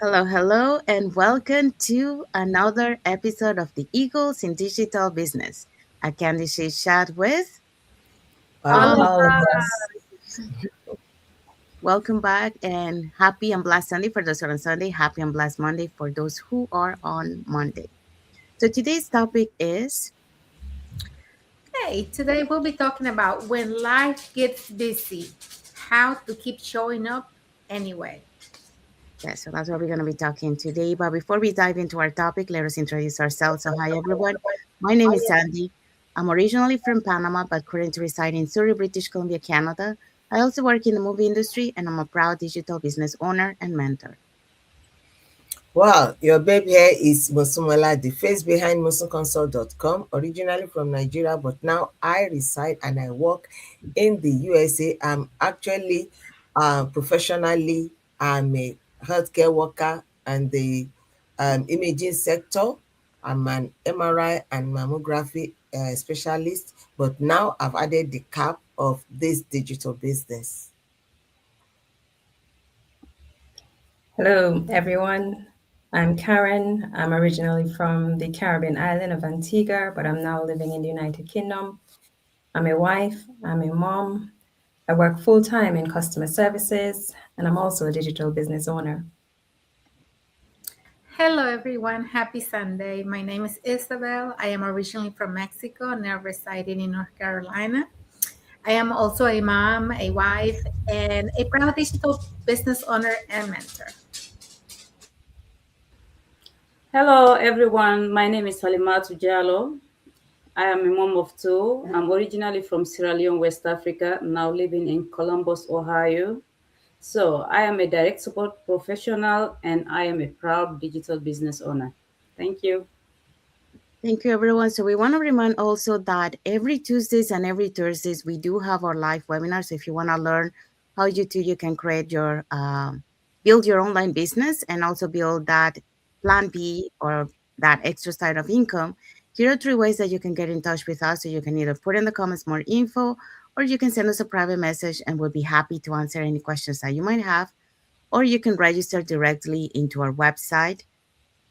Hello, hello, and welcome to another episode of the Eagles in Digital Business, a Candid chat with. All All of of us. us. Welcome back and happy and blessed Sunday for those who are on Sunday, happy and blessed Monday for those who are on Monday. So today's topic is Hey, today we'll be talking about when life gets busy, how to keep showing up anyway. yeah, so that's what we're going to be talking today. But before we dive into our topic, let us introduce ourselves. So, hi everyone, my name is Sandy. I'm originally from Panama, but currently reside in Surrey, British Columbia, Canada. I also work in the movie industry, and I'm a proud digital business owner and mentor. Well, your babe here is Mosumola, the face behind MosunConsult.com, originally from Nigeria, but now I reside and I work in the USA. I'm actually professionally, I'm a healthcare worker and the imaging sector. I'm an MRI and mammography specialist, but now I've added the cap of this digital business. Hello, everyone. I'm Karen. I'm originally from the Caribbean island of Antigua, but I'm now living in the United Kingdom. I'm a wife, I'm a mom. I work full time in customer services, and I'm also a digital business owner. Hello, everyone. Happy Sunday. My name is Isabel. I am originally from Mexico, now residing in North Carolina. I am also a mom, a wife, and a proud digital business owner and mentor. Hello, everyone. My name is Halimatu Jallo. I am a mom of two. I'm originally from Sierra Leone, West Africa, now living in Columbus, Ohio. So, I am a direct support professional and I am a proud digital business owner. Thank you. Thank you, everyone. So we want to remind also that every Tuesdays and every Thursdays we do have our live webinars. So if you want to learn how you can create your build your online business and also build that plan B or that extra side of income, here are three ways that you can get in touch with us. So you can either put in the comments more info, or you can send us a private message, and we'll be happy to answer any questions that you might have. Or you can register directly into our website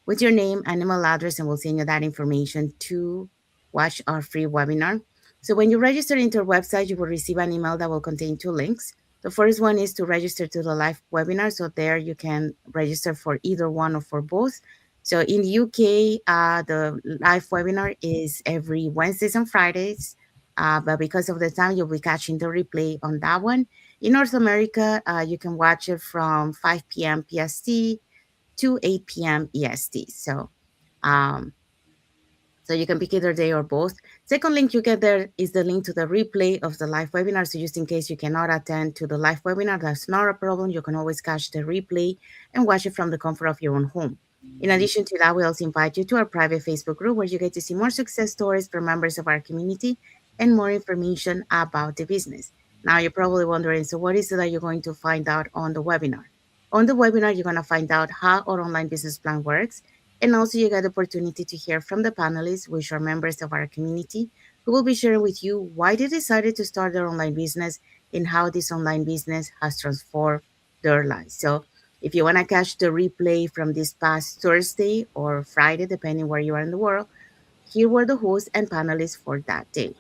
with your name and email address, and we'll send you that information to watch our free webinar. So when you register into our website, you will receive an email that will contain two links. The first one is to register to the live webinar. So there you can register for either one or for both. So in the UK, the live webinar is every Wednesdays and Fridays. But because of the time, you'll be catching the replay on that one. In North America, you can watch it from 5 p.m. PST to 8 p.m. EST. Um, so you can pick either day or both. Second link you get there is the link to the replay of the live webinar. So just in case you cannot attend to the live webinar, that's not a problem. You can always catch the replay and watch it from the comfort of your own home. In addition to that, we also invite you to our private Facebook group where you get to see more success stories from members of our community and more information about the business. Now you're probably wondering, so what is it that you're going to find out on the webinar? On the webinar, you're going to find out how our online business plan works, and also you get the opportunity to hear from the panelists, which are members of our community, who will be sharing with you why they decided to start their online business and how this online business has transformed their lives. So if you want to catch the replay from this past Thursday or Friday, depending where you are in the world, here were the hosts and panelists for that day.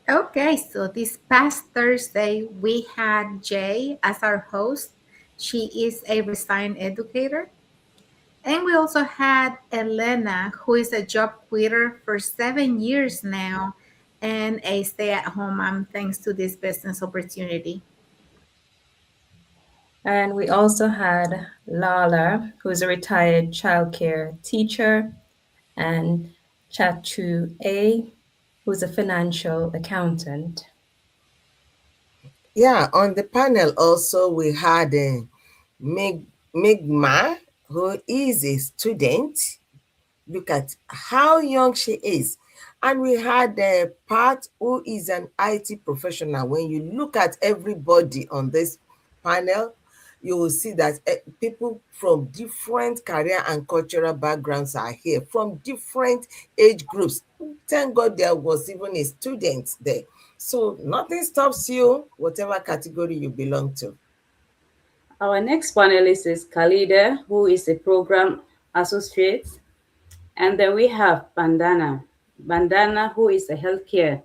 Okay, so this past Thursday, we had Jay as our host. She is a resigned educator. And we also had Elena, who is a job quitter for 7 years now and a stay at home mom thanks to this business opportunity. And we also had Lala, who's a retired childcare teacher, and Chatu A, who's a financial accountant. Yeah, on the panel also we had Migma, who is a student. Look at how young she is. And we had Pat, who is an IT professional. When you look at everybody on this panel, you will see that people from different career and cultural backgrounds are here, from different age groups. Thank God there was even a student there. So nothing stops you, whatever category you belong to. Our next panelist is Khalida, who is a program associate. And then we have Bandana, who is a healthcare.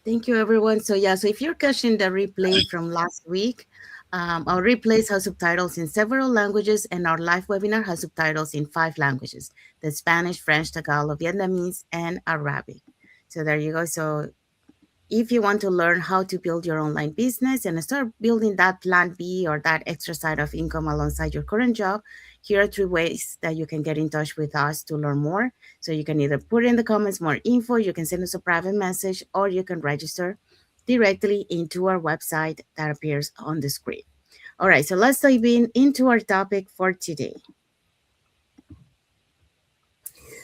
Thank you, everyone. So yeah, so if you're catching the replay from last week, our replays have subtitles in several languages, and our live webinar has subtitles in 5 languages: the Spanish, French, Tagalog, Vietnamese, and Arabic. So there you go. So if you want to learn how to build your online business and start building that plan B or that extra side of income alongside your current job, here are 3 ways that you can get in touch with us to learn more. So you can either put in the comments more info, you can send us a private message, or you can register directly into our website that appears on the screen. All right, so let's dive into our topic for today.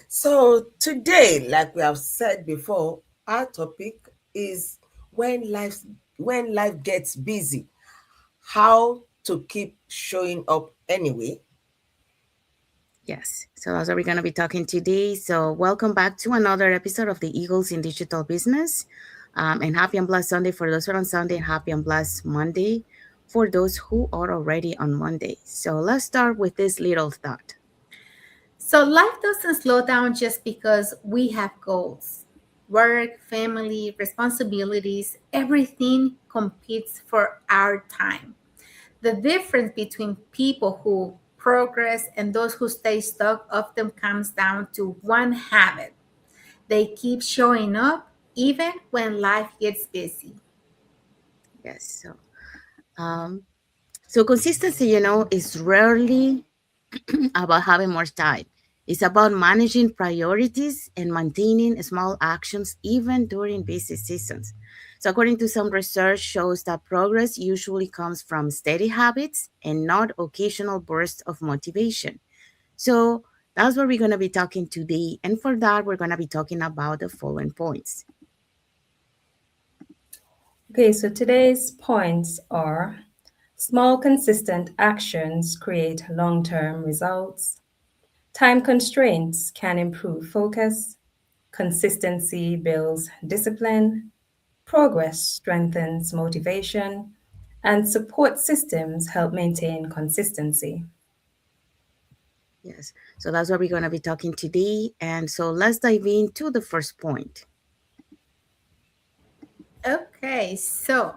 So today, like we have said before, our topic is when life gets busy, how to keep showing up anyway. Yes, so that's what we're going to be talking today. So, welcome back to another episode of the Eagles in Digital Business. And happy and blessed Sunday for those who are on Sunday, and happy and blessed Monday for those who are already on Monday. So, let's start with this little thought. So life doesn't slow down just because we have goals. Work, family, responsibilities, everything competes for our time. The difference between people who progress and those who stay stuck often comes down to one habit. They keep showing up even when life gets busy. Yes, um, so consistency, is rarely about having more time. It's about managing priorities and maintaining small actions even during busy seasons. So according to some research shows that progress usually comes from steady habits and not occasional bursts of motivation. So that's what we're going to be talking today. And for that, we're going to be talking about the following points. Okay, so today's points are: small, consistent actions create long term results, time constraints can improve focus, consistency builds discipline, progress strengthens motivation, and support systems help maintain consistency. Yes. So that's what we're going to be talking today. And so let's dive into the first point. Okay, so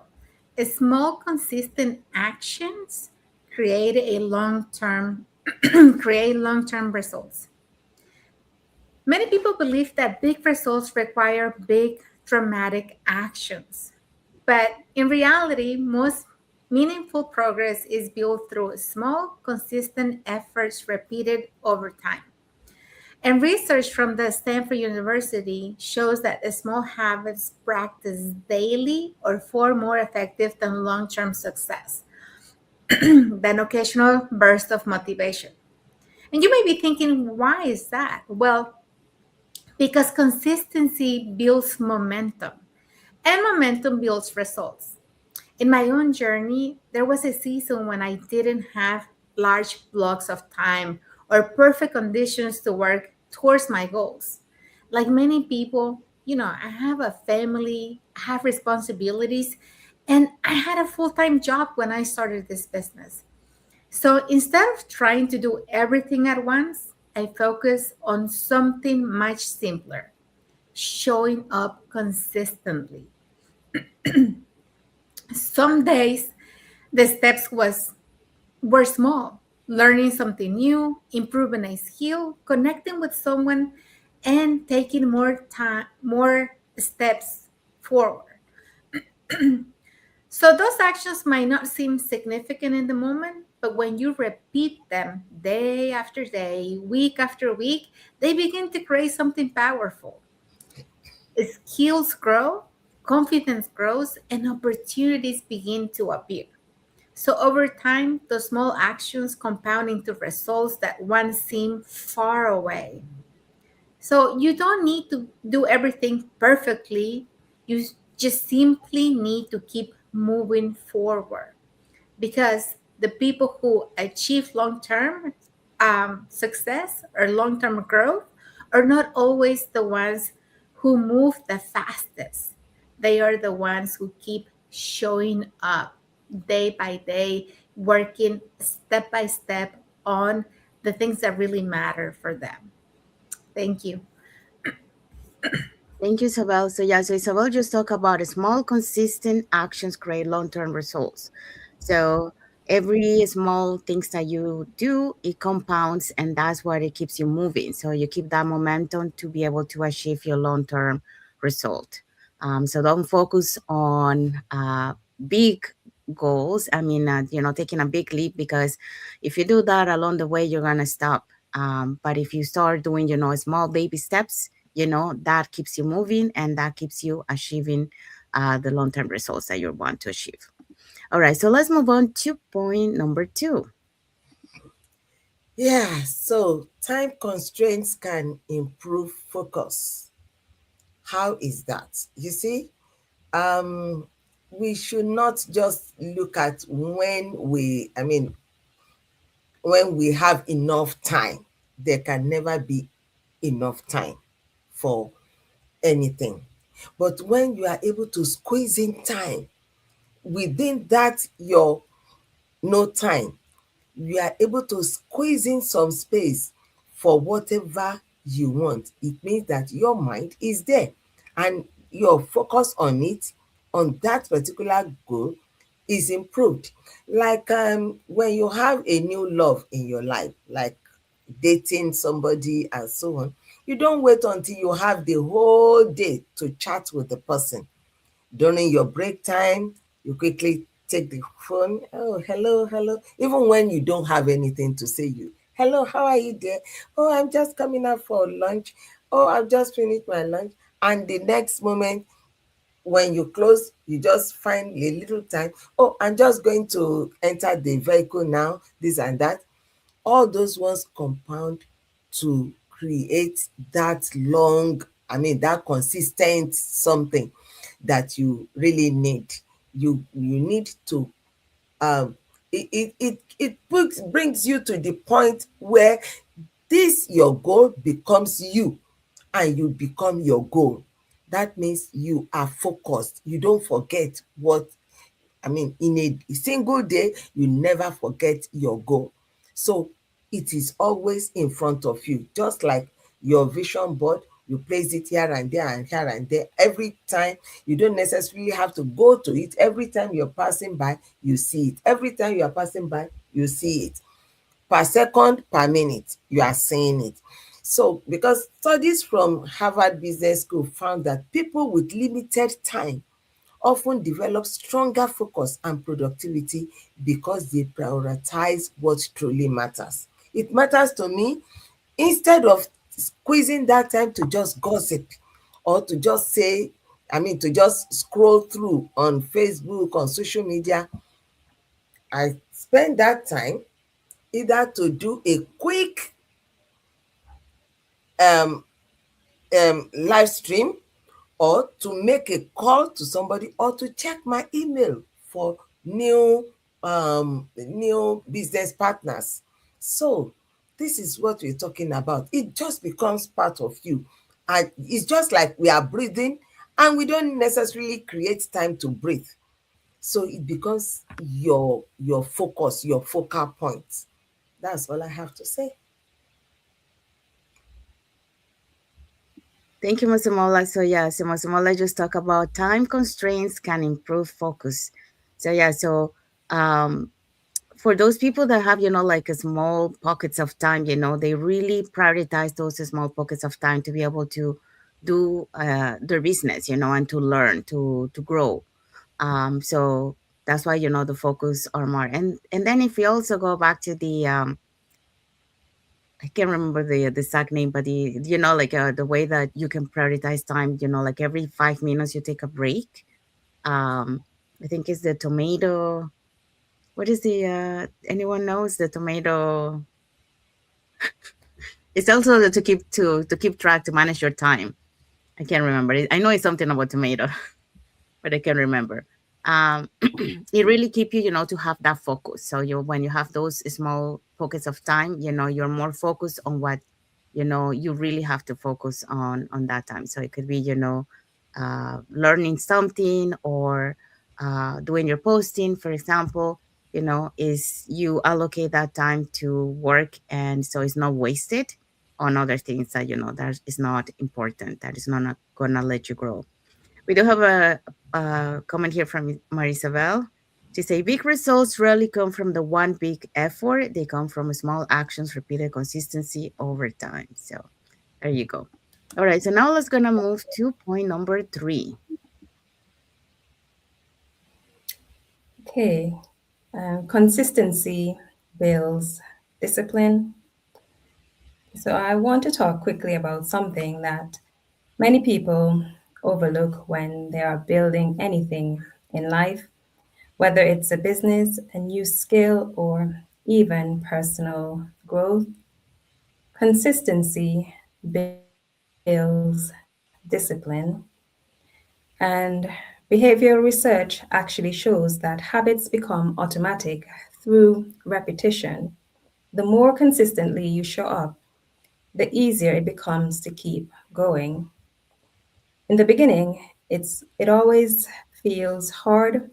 small consistent actions create a long-term create long-term results. Many people believe that big results require big dramatic actions. But in reality, most meaningful progress is built through small, consistent efforts repeated over time. And research from the Stanford University shows that the small habits practiced daily are far more effective than long term success, than occasional bursts of motivation. And you may be thinking, why is that? Well, because consistency builds momentum, and momentum builds results. In my own journey, there was a season when I didn't have large blocks of time or perfect conditions to work towards my goals. Like many people, I have a family, I have responsibilities, and I had a full time job when I started this business. So instead of trying to do everything at once, I focused on something much simpler: showing up consistently. Some days the steps were small: learning something new, improving a skill, connecting with someone, and taking more steps forward. So those actions might not seem significant in the moment, but when you repeat them day after day, week after week, they begin to create something powerful. Skills grow, confidence grows, and opportunities begin to appear. So over time, those small actions compound into results that once seemed far away. So you don't need to do everything perfectly. You just simply need to keep moving forward, because the people who achieve long-term success or long-term growth are not always the ones who move the fastest. They are the ones who keep showing up. day by day, working step by step on the things that really matter for them. Thank you. Thank you, Isabel. So yeah, so Isabel just talked about small, consistent actions create long-term results. So every small things that you do, it compounds, and that's what it keeps you moving. So you keep that momentum to be able to achieve your long-term result. So don't focus on big goals. I mean, taking a big leap, because if you do that along the way, you're gonna stop. But if you start doing, small baby steps, that keeps you moving, and that keeps you achieving the long-term results that you want to achieve. All right, so let's move on to point number 2. Yeah, so time constraints can improve focus. How is that? You see, um, we should not just look at when we have enough time. There can never be enough time for anything. But when you are able to squeeze in time within that your no time, you are able to squeeze in some space for whatever you want. It means that your mind is there and your focus on it, on that particular goal, is improved. Like when you have a new love in your life, like dating somebody and so on, you don't wait until you have the whole day to chat with the person. During your break time, you quickly take the phone. Oh, hello, hello. Even when you don't have anything to say, hello, how are you there? Oh, I'm just coming out for lunch. Oh, I've just finished my lunch. And the next moment, when you close, you just find a little time. Oh, I'm just going to enter the vehicle now, this and that. All those ones compound to create that long, that consistent something that you really need. You need to brings you to the point where this your goal becomes you, and you become your goal. That means you are focused. You don't forget what, in a single day, you never forget your goal. So it is always in front of you, just like your vision board. You place it here and there and here and there. Every time, you don't necessarily have to go to it. Every time you're passing by, you see it. Every time you are passing by, you see it. Per second, per minute, you are seeing it. So, because studies from Harvard Business School found that people with limited time often develop stronger focus and productivity because they prioritize what truly matters. It matters to me. Instead of squeezing that time to just gossip, or to just to just scroll through on Facebook, on social media, I spend that time either to do a quick um, live stream, or to make a call to somebody, or to check my email for new business partners. So this is what we're talking about. It just becomes part of you, and it's just like we are breathing, and we don't necessarily create time to breathe. So it becomes your focus, your focal point. That's all I have to say. Thank you, Masamola. So yeah, so Masamola just talk about time constraints can improve focus. So yeah, so um, for those people that have, like a small pockets of time, they really prioritize those small pockets of time to be able to do their business, and to learn, to grow. So that's why, the focus are more. And then if we also go back to the I can't remember the exact name, but like the way that you can prioritize time, like every 5 minutes you take a break. Um, I think it's the tomato. What is the anyone knows the tomato? It's also to keep track, to manage your time. I can't remember it. I know it's something about tomato, but I can't remember. Um, it really keep you, to have that focus. So when you have those small pockets of time, you're more focused on what, you really have to focus on that time. So it could be, learning something, or doing your posting, for example, is you allocate that time to work, and so it's not wasted on other things that that is not important, that is not gonna let you grow. We do have a comment here from Marisabel. She say big results rarely come from the one big effort. They come from small actions, repeated consistency over time. So there you go. All right. So now let's gonna move to point number 3. Okay. Consistency builds discipline. So I want to talk quickly about something that many people overlook when they are building anything in life, whether it's a business, a new skill, or even personal growth. Consistency builds discipline, and behavioral research actually shows that habits become automatic through repetition. The more consistently you show up, the easier it becomes to keep going. In the beginning, it always feels hard.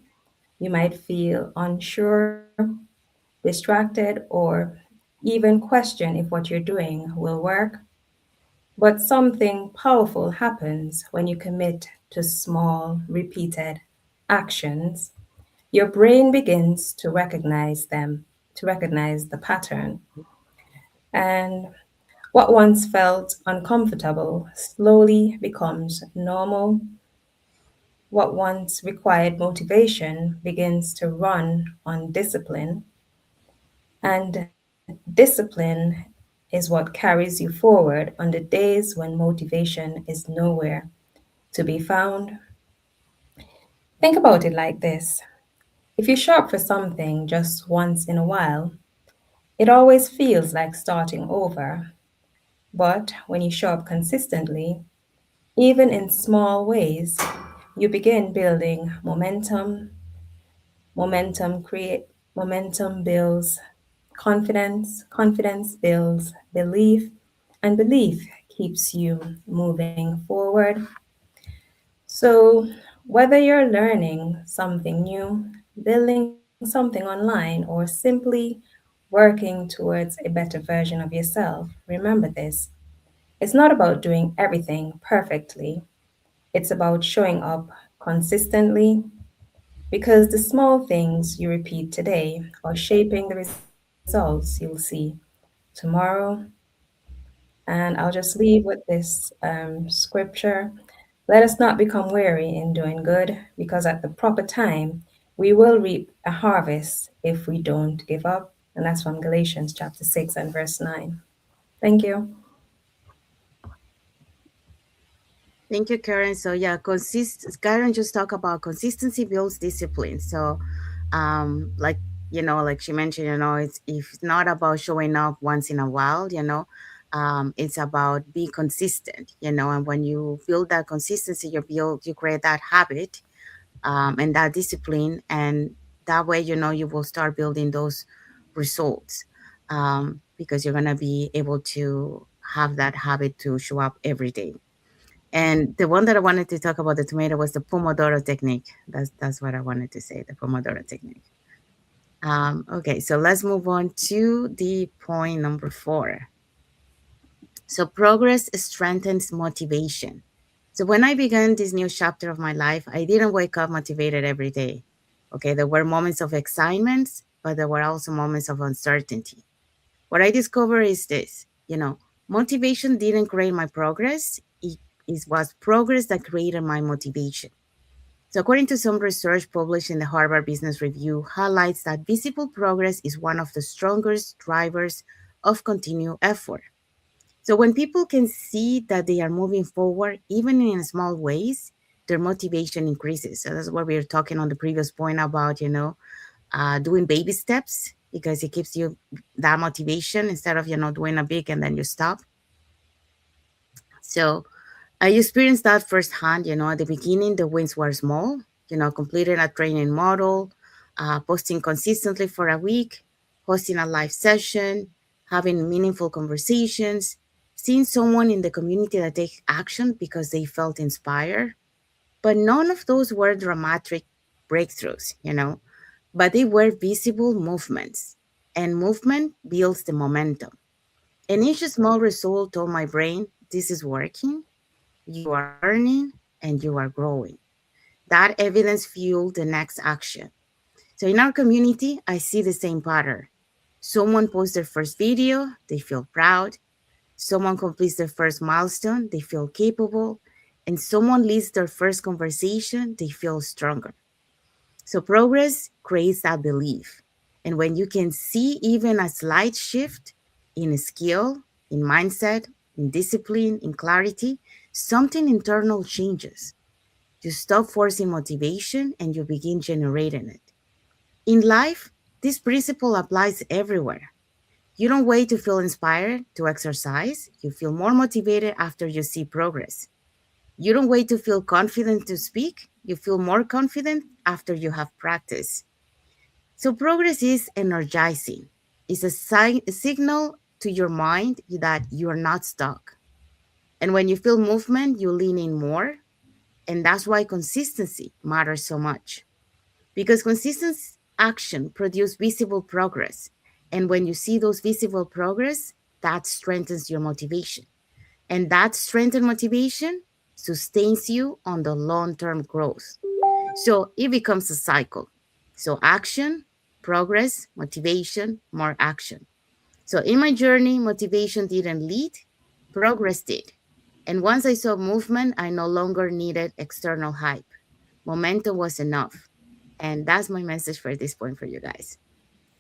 You might feel unsure, distracted, or even question if what you're doing will work. But something powerful happens when you commit to small, repeated actions. Your brain begins to recognize them, to recognize the pattern. And what once felt uncomfortable slowly becomes normal. What once required motivation begins to run on discipline. And discipline is what carries you forward on the days when motivation is nowhere to be found. Think about it like this: if you show up for something just once in a while, it always feels like starting over. But when you show up consistently, even in small ways, you begin building momentum. Momentum builds confidence, confidence builds belief, and belief keeps you moving forward. So, whether you're learning something new, building something online, or simply working towards a better version of yourself, remember this: it's not about doing everything perfectly, it's about showing up consistently, because the small things you repeat today are shaping the results you'll see tomorrow. And I'll just leave with this scripture: let us not become weary in doing good, because at the proper time we will reap a harvest if we don't give up. And that's from Galatians chapter 6 and verse 9. Thank you. Thank you, Karen. So yeah, Karen just talked about consistency builds discipline. So like like she mentioned, it's not about showing up once in a while, it's about being consistent, and when you build that consistency, you create that habit, and that discipline, and that way, you will start building those results, because you're gonna be able to have that habit to show up every day. And the one that I wanted to talk about the tomato was the Pomodoro technique. That's what I wanted to say, the Pomodoro technique. Okay, so let's move on to the point number 4. So progress strengthens motivation. So when I began this new chapter of my life, I didn't wake up motivated every day. Okay, there were moments of excitement, but there were also moments of uncertainty. What I discovered is this, motivation didn't create my progress. It was progress that created my motivation. So, according to some research published in the Harvard Business Review, highlights that visible progress is one of the strongest drivers of continued effort. So, when people can see that they are moving forward, even in small ways, their motivation increases. So, that's what we were talking on the previous point about, doing baby steps, because it gives you that motivation instead of, doing a big and then you stop. So, I experienced that firsthand. At the beginning, the wins were small, completing a training model, posting consistently for a week, hosting a live session, having meaningful conversations, seeing someone in the community that take action because they felt inspired. But none of those were dramatic. breakthroughs, but they were visible movements, and movement builds the momentum. And each small result told my brain, this is working, you are learning, and you are growing. That evidence fueled the next action. So in our community, I see the same pattern. Someone posts their first video, they feel proud. Someone completes their first milestone, they feel capable. And someone leads their first conversation, they feel stronger. So progress creates that belief. And when you can see even a slight shift in skill, in mindset, in discipline, in clarity, something internal changes. You stop forcing motivation and you begin generating it. In life, this principle applies everywhere. You don't wait to feel inspired to exercise, you feel more motivated after you see progress. You don't wait to feel confident to speak, you feel more confident after you have practice. So, progress is energizing. It's a signal to your mind that you are not stuck. And when you feel movement, you lean in more. And that's why consistency matters so much. Because consistent action produces visible progress. And when you see those visible progress, that strengthens your motivation. And that strengthened motivation sustains you on the long term growth. So it becomes a cycle. So action, progress, motivation, more action. So in my journey, motivation didn't lead, progress did. And once I saw movement, I no longer needed external hype. Momentum was enough. And that's my message for this point for you guys.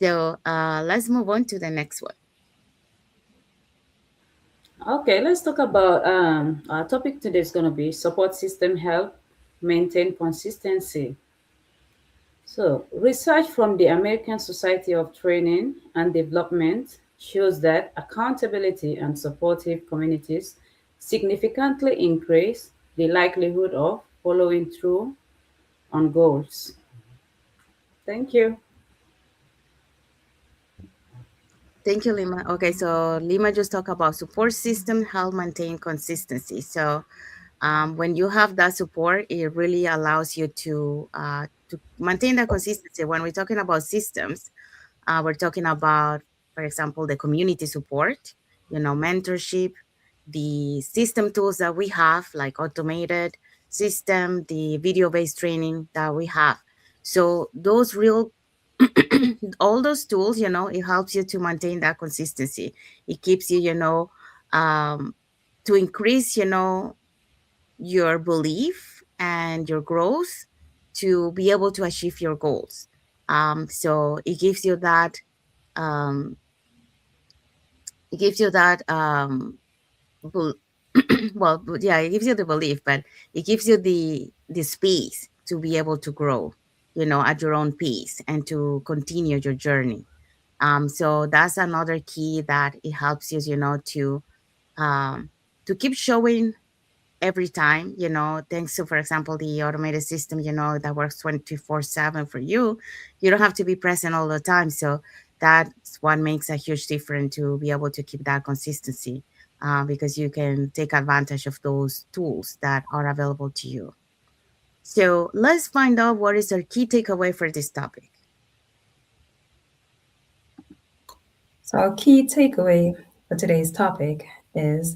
So let's move on to the next one. Okay, let's talk about our topic today is going to be support system help maintain consistency. So, research from the American Society of Training and Development shows that accountability and supportive communities significantly increase the likelihood of following through on goals. Thank you. Thank you, Lima. Okay, so Lima just talked about support system help maintain consistency. So when you have that support, it really allows you to maintain that consistency. When we're talking about systems, we're talking about, for example, the community support, mentorship, the system tools that we have, like automated system, the video-based training that we have. So those real all those tools, it helps you to maintain that consistency. It keeps you, um, to increase, your belief and your growth to be able to achieve your goals. So um, it gives you that bel- yeah, it gives you the belief, but it gives you the space to be able to grow, at your own pace and to continue your journey. So that's another key that it helps you, um, to keep showing every time, thanks to, for example, the automated system, that works 24/7 for you. You don't have to be present all the time. So that's what makes a huge difference to be able to keep that consistency, because you can take advantage of those tools that are available to you. So let's find out what is our key takeaway for this topic. So, our key takeaway for today's topic is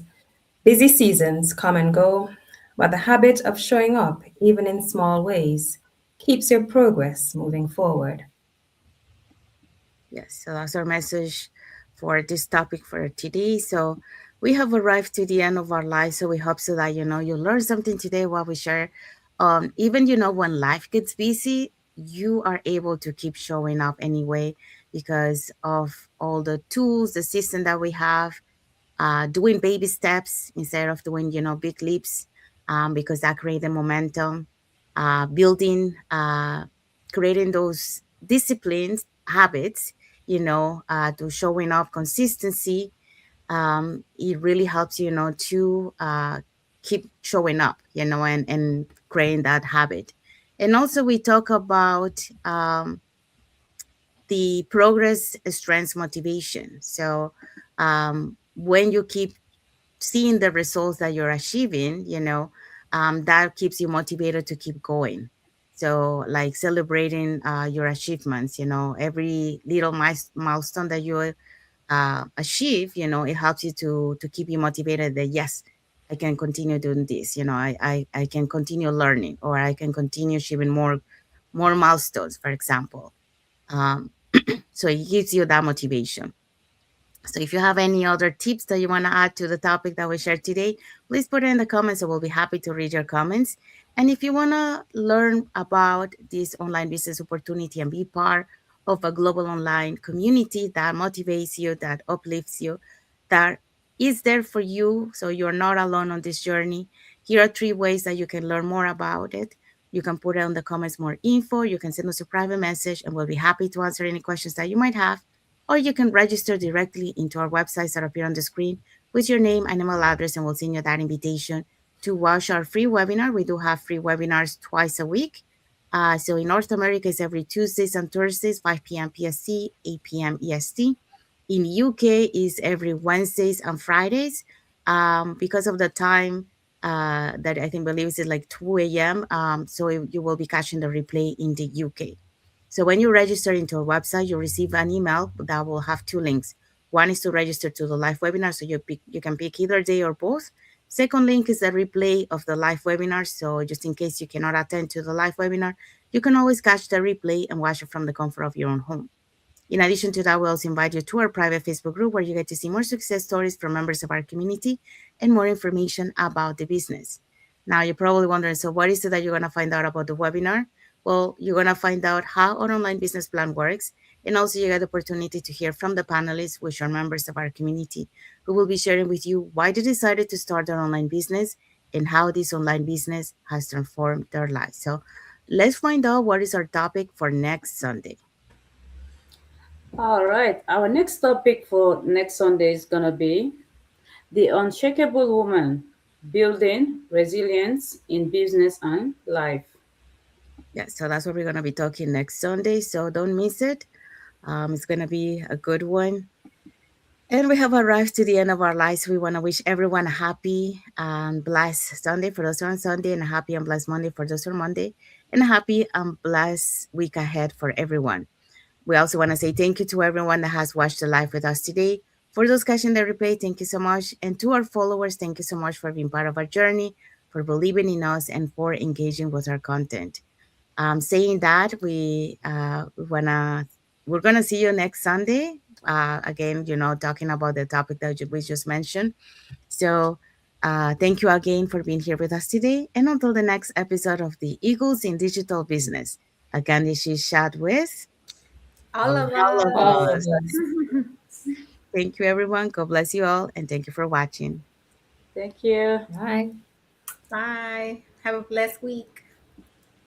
busy seasons come and go, but the habit of showing up, even in small ways, keeps your progress moving forward. Yes, so that's our message for this topic for today. So we have arrived to the end of our life. So we hope so that you learn something today while we share. Even when life gets busy, you are able to keep showing up anyway because of all the tools, the system that we have, doing baby steps instead of doing big leaps, because that creates the momentum, building, creating those disciplines, habits, to showing up consistency. It really helps to keep showing up, and creating that habit. And also we talk about the progress strengths motivation. So when you keep seeing the results that you're achieving, that keeps you motivated to keep going. So like celebrating your achievements, every little milestone that you achieve, it helps you to keep you motivated that yes, I can continue doing this, I can continue learning, or I can continue achieving more milestones, for example. um, so it gives you that motivation. So if you have any other tips that you want to add to the topic that we shared today, please put it in the comments. So we'll be happy to read your comments. And if you want to learn about this online business opportunity and be part of a global online community that motivates you, that uplifts you, that is there for you, so you're not alone on this journey, here are 3 ways that you can learn more about it. You can put it in the comments more info. You can send us a private message, and we'll be happy to answer any questions that you might have, or you can register directly into our websites that appear on the screen with your name and email address, and we'll send you that invitation to watch our free webinar. We do have free webinars twice a week. So in North America, it's every Tuesdays and Thursdays, 5 p.m. PST, 8 p.m. EST. In UK, is every Wednesdays and Fridays. Because of the time that I think believes is like 2 a.m. So you will be catching the replay in the UK. So when you register into our website, you'll receive an email that will have 2 links. One is to register to the live webinar, so you can pick either day or both. Second link is the replay of the live webinar. So just in case you cannot attend to the live webinar, you can always catch the replay and watch it from the comfort of your own home. In addition to that, we also invite you to our private Facebook group where you get to see more success stories from members of our community and more information about the business. Now, you're probably wondering, so what is it that you're going to find out about the webinar? Well, you're going to find out how an online business plan works. And also, you get the opportunity to hear from the panelists, which are members of our community, who will be sharing with you why they decided to start their online business and how this online business has transformed their lives. So, let's find out what is our topic for next Sunday. All right. Our next topic for next Sunday is going to be the unshakable woman, building resilience in business and life. Yeah, so that's what we're going to be talking next Sunday. So don't miss it. It's going to be a good one. And we have arrived to the end of our lives. We want to wish everyone a happy and blessed Sunday for those who are on Sunday, and a happy and blessed Monday for those who are Monday, and a happy and blessed week ahead for everyone. We also want to say thank you to everyone that has watched the live with us today. For those catching the replay, thank you so much. And to our followers, thank you so much for being part of our journey, for believing in us, and for engaging with our content. Saying that, we're gonna see you next Sunday. Again, talking about the topic that we just mentioned. So, thank you again for being here with us today. And until the next episode of the Eagles in Digital Business, again, this is chat with All All of of all of All us. of us. us. us. Thank you, everyone. God bless you all, and thank you for watching. Thank you. Bye. Bye. Have a blessed week.